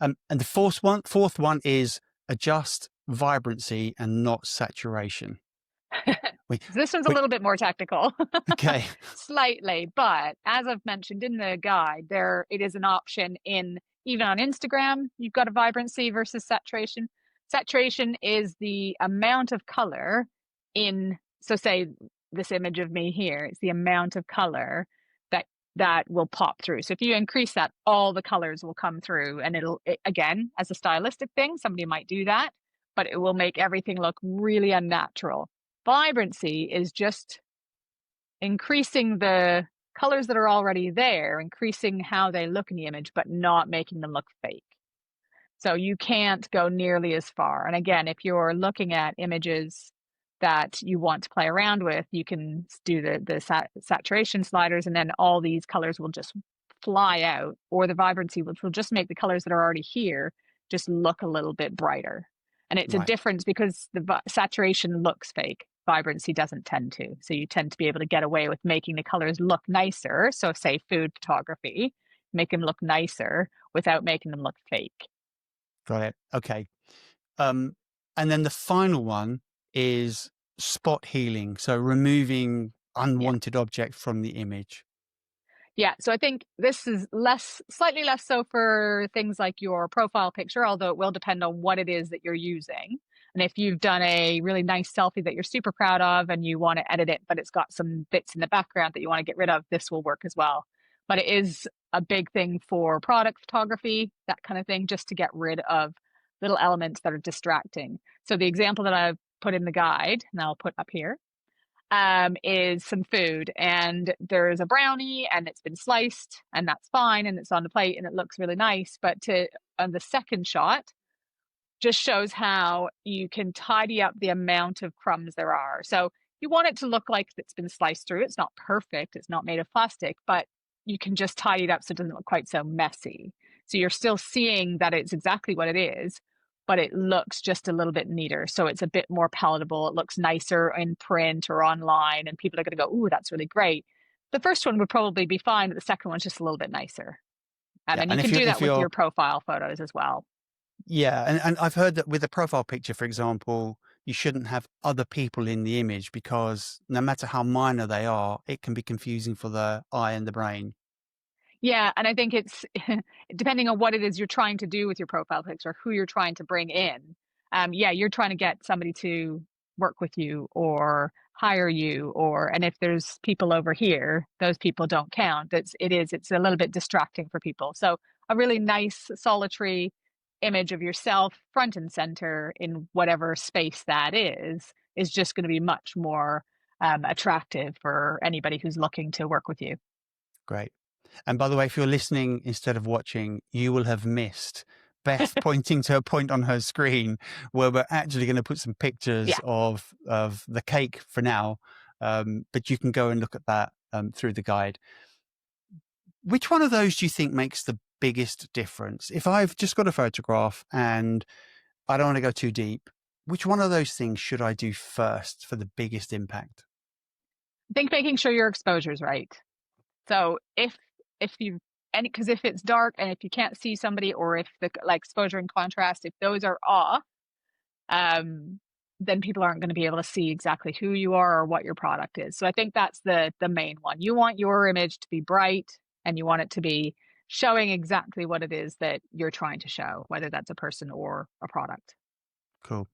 And the fourth one is adjust vibrancy and not saturation. We, This one's a we, little bit more technical, okay, slightly, but as I've mentioned in the guide, it is an option in even on Instagram. You've got a vibrancy versus saturation. Saturation is the amount of color in, so say this image of me here, it's the amount of color that will pop through. So if you increase that, all the colors will come through, and again, as a stylistic thing, somebody might do that, but it will make everything look really unnatural. Vibrancy is just increasing the colors that are already there, increasing how they look in the image, but not making them look fake. So you can't go nearly as far. And again, if you're looking at images that you want to play around with, you can do the saturation sliders, and then all these colors will just fly out, or the vibrancy, which will just make the colors that are already here just look a little bit brighter. And it's a right, difference because the saturation looks fake. Vibrancy doesn't tend to. So you tend to be able to get away with making the colors look nicer. So say food photography, make them look nicer without making them look fake. got it. Okay. Um, and then the final one is spot healing. So removing Yeah. unwanted object from the image. Yeah, so I think this is slightly less so for things like your profile picture, although it will depend on what it is that you're using. And if you've done a really nice selfie that you're super proud of and you want to edit it, but it's got some bits in the background that you want to get rid of, this will work as well. But it is a big thing for product photography, that kind of thing, just to get rid of little elements that are distracting. So the example that I've put in the guide, and I'll put up here, is some food, and there's a brownie and it's been sliced, and that's fine, and it's on the plate and it looks really nice. But on the second shot just shows how you can tidy up the amount of crumbs there are. So you want it to look like it's been sliced through. It's not perfect, it's not made of plastic, but you can just tidy it up so it doesn't look quite so messy. So you're still seeing that it's exactly what it is, but it looks just a little bit neater. So it's a bit more palatable. It looks nicer in print or online, and people are going to go, "Ooh, that's really great." The first one would probably be fine, but the second one's just a little bit nicer. Yeah. And you And can do if that with you're, your profile photos as well. yeah. And I've heard that with a profile picture, for example, you shouldn't have other people in the image because no matter how minor they are, it can be confusing for the eye and the brain. Yeah, and I think it's depending on what it is you're trying to do with your profile picture, who you're trying to bring in. Yeah, you're trying to get somebody to work with you or hire you, and if there's people over here, those people don't count. It's a little bit distracting for people. So a really nice solitary image of yourself front and center in whatever space that is just going to be much more attractive for anybody who's looking to work with you. Great. And by the way, if you're listening instead of watching, you will have missed Beth pointing to a point on her screen where we're actually going to put some pictures Yeah. of the cake for now. But you can go and look at that through the guide. Which one of those do you think makes the biggest difference? If I've just got a photograph and I don't want to go too deep, which one of those things should I do first for the biggest impact? I think making sure your exposure is right. So if you any because if it's dark and if you can't see somebody, or if the like exposure and contrast, if those are off, um, then people aren't going to be able to see exactly who you are or what your product is. So I think that's the main one. You want your image to be bright, and you want it to be showing exactly what it is that you're trying to show, whether that's a person or a product. Cool.